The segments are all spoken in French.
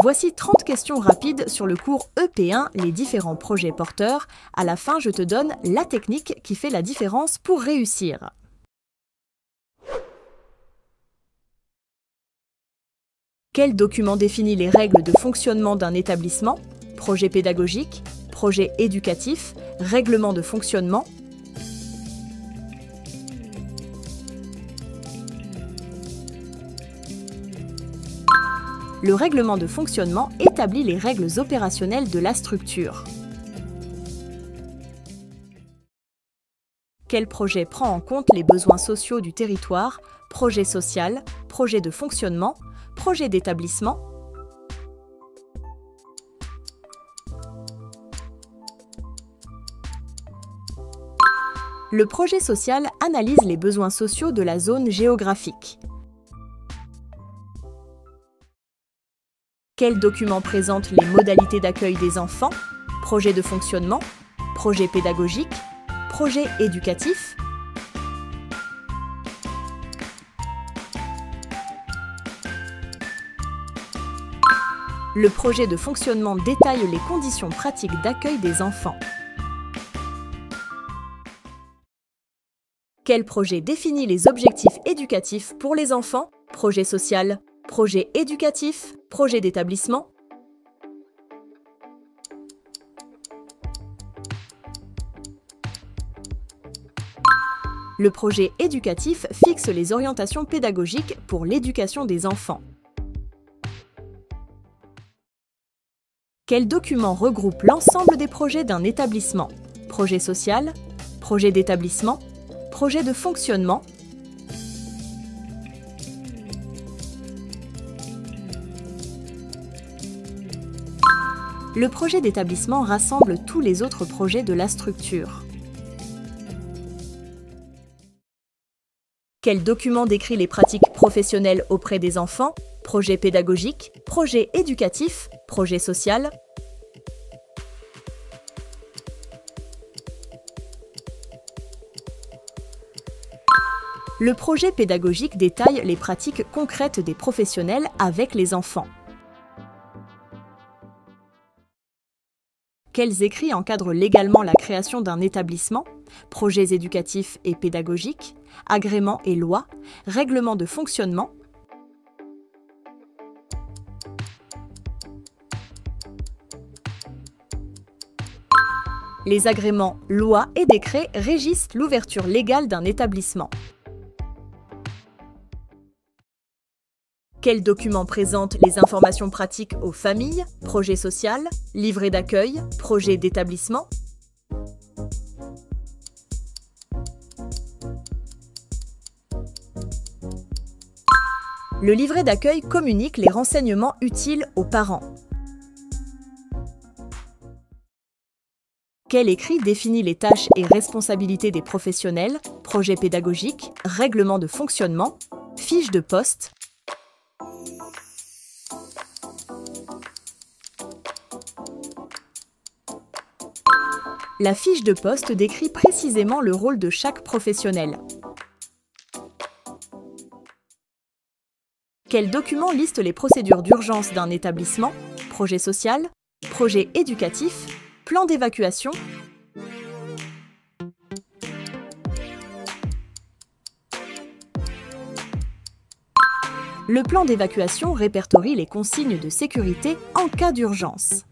Voici 30 questions rapides sur le cours EP1, les différents projets porteurs. À la fin, je te donne la technique qui fait la différence pour réussir. Quel document définit les règles de fonctionnement d'un établissement? Projet pédagogique, projet éducatif, règlement de fonctionnement. Le règlement de fonctionnement établit les règles opérationnelles de la structure. Quel projet prend en compte les besoins sociaux du territoire? Projet social, projet de fonctionnement, projet d'établissement. Le projet social analyse les besoins sociaux de la zone géographique. Quel document présente les modalités d'accueil des enfants? Projet de fonctionnement, projet pédagogique, projet éducatif. Le projet de fonctionnement détaille les conditions pratiques d'accueil des enfants. Quel projet définit les objectifs éducatifs pour les enfants? Projet social, projet éducatif, projet d'établissement. Le projet éducatif fixe les orientations pédagogiques pour l'éducation des enfants. Quel document regroupe l'ensemble des projets d'un établissement? Projet social, projet d'établissement, projet de fonctionnement. Le projet d'établissement rassemble tous les autres projets de la structure. Quel document décrit les pratiques professionnelles auprès des enfants? Projet pédagogique, projet éducatif, projet social. Le projet pédagogique détaille les pratiques concrètes des professionnels avec les enfants. Quels écrits encadrent légalement la création d'un établissement? Projets éducatifs et pédagogiques, agréments et lois, règlements de fonctionnement. Les agréments, lois et décrets régissent l'ouverture légale d'un établissement. Quel document présente les informations pratiques aux familles? Projet social, livret d'accueil, projet d'établissement. Le livret d'accueil communique les renseignements utiles aux parents. Quel écrit définit les tâches et responsabilités des professionnels? Projet pédagogique, règlement de fonctionnement, fiche de poste. La fiche de poste décrit précisément le rôle de chaque professionnel. Quel document liste les procédures d'urgence d'un établissement? Projet social, projet éducatif, plan d'évacuation. Le plan d'évacuation répertorie les consignes de sécurité en cas d'urgence.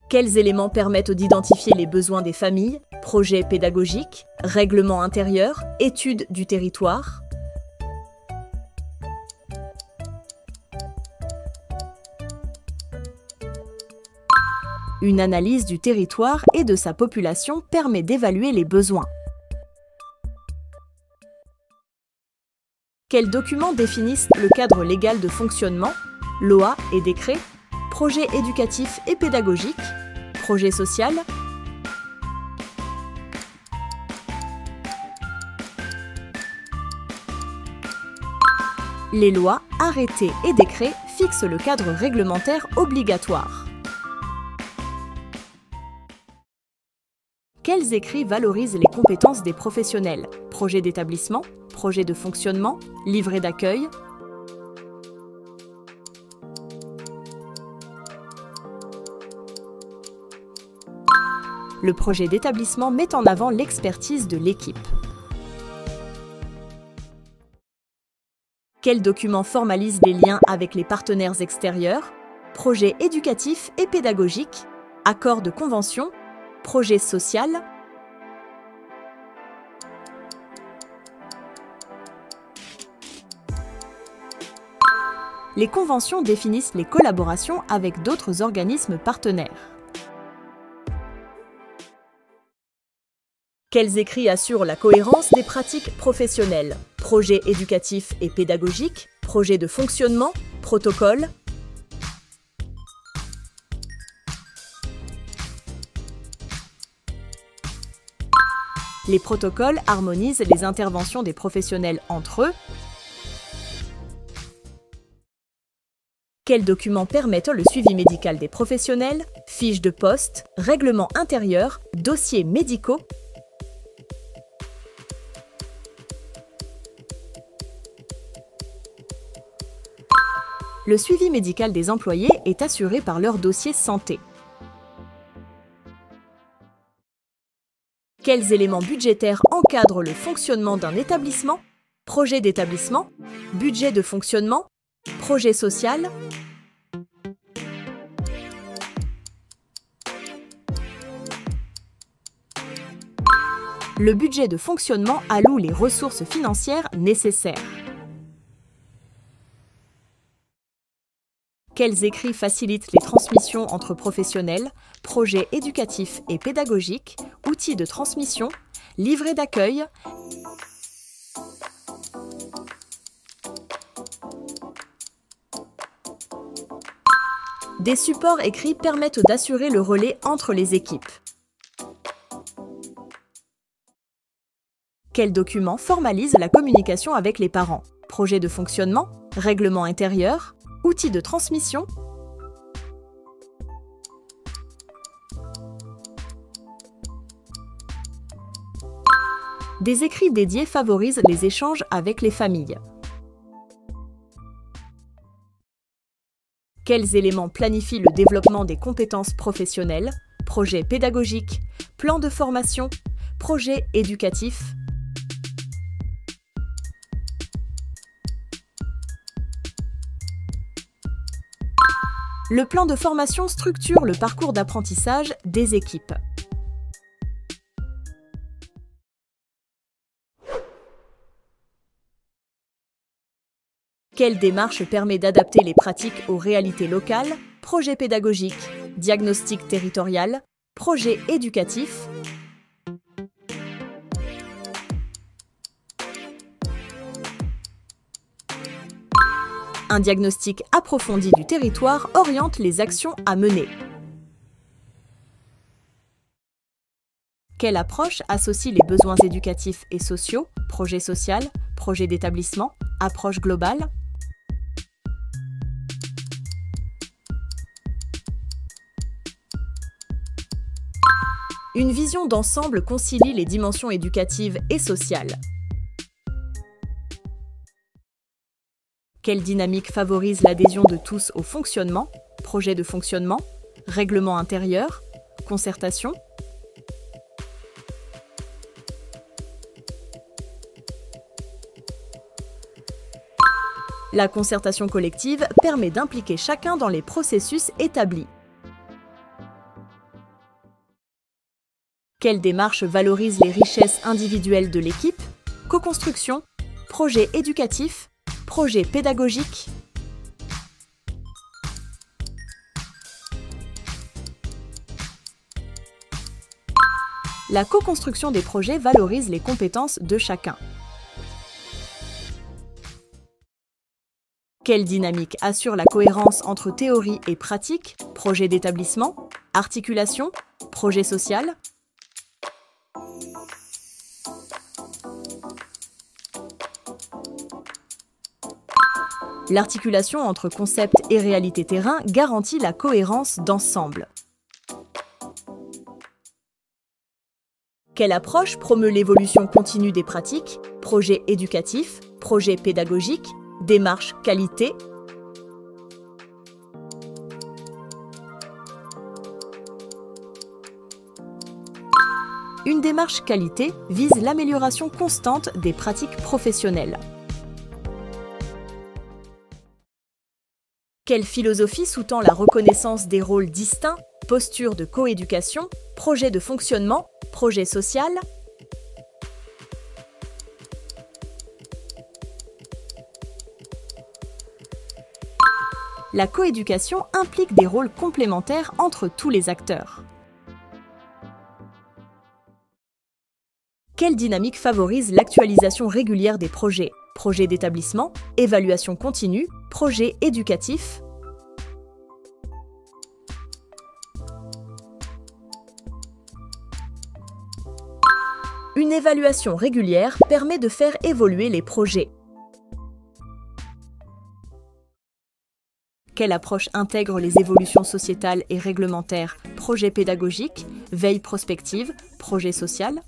Quels éléments permettent d'identifier les besoins des familles? Projet pédagogique, règlement intérieur, étude du territoire. Une analyse du territoire et de sa population permet d'évaluer les besoins. Quels documents définissent le cadre légal de fonctionnement? Lois et décrets, projet éducatif et pédagogique, projet social. Les lois, arrêtés et décrets fixent le cadre réglementaire obligatoire. Quels écrits valorisent les compétences des professionnels? Projet d'établissement, projet de fonctionnement, livret d'accueil. Le projet d'établissement met en avant l'expertise de l'équipe. Quel document formalise les liens avec les partenaires extérieurs? Projet éducatif et pédagogique, accord de convention, projet social. Les conventions définissent les collaborations avec d'autres organismes partenaires. Quels écrits assurent la cohérence des pratiques professionnelles? Projet éducatif et pédagogique, projet de fonctionnement, protocole. Les protocoles harmonisent les interventions des professionnels entre eux. Quels documents permettent le suivi médical des professionnels? Fiches de poste, règlements intérieurs, dossiers médicaux. Le suivi médical des employés est assuré par leur dossier santé. Quels éléments budgétaires encadrent le fonctionnement d'un établissement? Projet d'établissement, budget de fonctionnement, projet social. Le budget de fonctionnement alloue les ressources financières nécessaires. Quels écrits facilitent les transmissions entre professionnels? Projets éducatifs et pédagogiques, outils de transmission, livret d'accueil. Des supports écrits permettent d'assurer le relais entre les équipes. Quels documents formalisent la communication avec les parents? Projet de fonctionnement, règlement intérieur, outils de transmission. Des écrits dédiés favorisent les échanges avec les familles. Quels éléments planifient le développement des compétences professionnelles? Projet pédagogique, plan de formation, projet éducatif. Le plan de formation structure le parcours d'apprentissage des équipes. Quelle démarche permet d'adapter les pratiques aux réalités locales? Projet pédagogique, diagnostic territorial, projet éducatif. Un diagnostic approfondi du territoire oriente les actions à mener. Quelle approche associe les besoins éducatifs et sociaux? Projet social, projet d'établissement, approche globale. Une vision d'ensemble concilie les dimensions éducatives et sociales. Quelle dynamique favorise l'adhésion de tous au fonctionnement? Projet de fonctionnement, règlement intérieur, concertation. La concertation collective permet d'impliquer chacun dans les processus établis. Quelle démarche valorise les richesses individuelles de l'équipe? Co-construction, projet éducatif, projet pédagogique. La co-construction des projets valorise les compétences de chacun. Quelle dynamique assure la cohérence entre théorie et pratique? Projet d'établissement, articulation, projet social. L'articulation entre concept et réalité terrain garantit la cohérence d'ensemble. Quelle approche promeut l'évolution continue des pratiques? Projet éducatif, projet pédagogique, démarche qualité. Une démarche qualité vise l'amélioration constante des pratiques professionnelles. Quelle philosophie sous-tend la reconnaissance des rôles distincts, posture de coéducation, projet de fonctionnement, projet social? La coéducation implique des rôles complémentaires entre tous les acteurs. Quelle dynamique favorise l'actualisation régulière des projets? Projet d'établissement, évaluation continue, projet éducatif. Une évaluation régulière permet de faire évoluer les projets. Quelle approche intègre les évolutions sociétales et réglementaires? Projet pédagogique, veille prospective, projet social.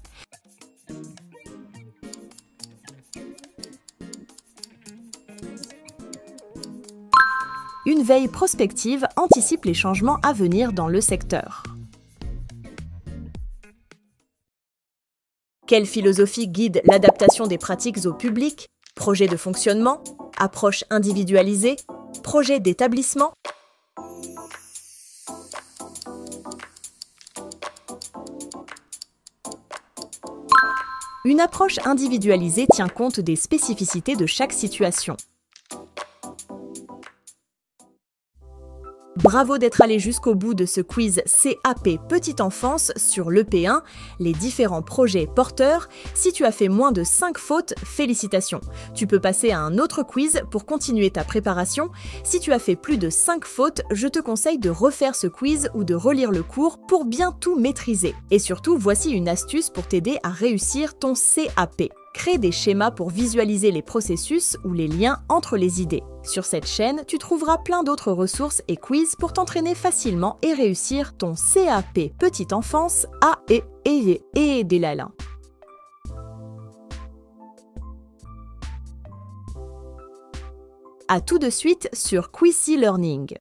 Une veille prospective anticipe les changements à venir dans le secteur. Quelle philosophie guide l'adaptation des pratiques au public? Projet de fonctionnement, approche individualisée, projet d'établissement. Une approche individualisée tient compte des spécificités de chaque situation. Bravo d'être allé jusqu'au bout de ce quiz CAP Petite Enfance sur l'EP1, les différents projets porteurs. Si tu as fait moins de 5 fautes, félicitations. Tu peux passer à un autre quiz pour continuer ta préparation. Si tu as fait plus de 5 fautes, je te conseille de refaire ce quiz ou de relire le cours pour bien tout maîtriser. Et surtout, voici une astuce pour t'aider à réussir ton CAP. Crée des schémas pour visualiser les processus ou les liens entre les idées. Sur cette chaîne, tu trouveras plein d'autres ressources et quiz pour t'entraîner facilement et réussir ton CAP Petite Enfance A et des Lalins. À tout de suite sur Quizy Learning.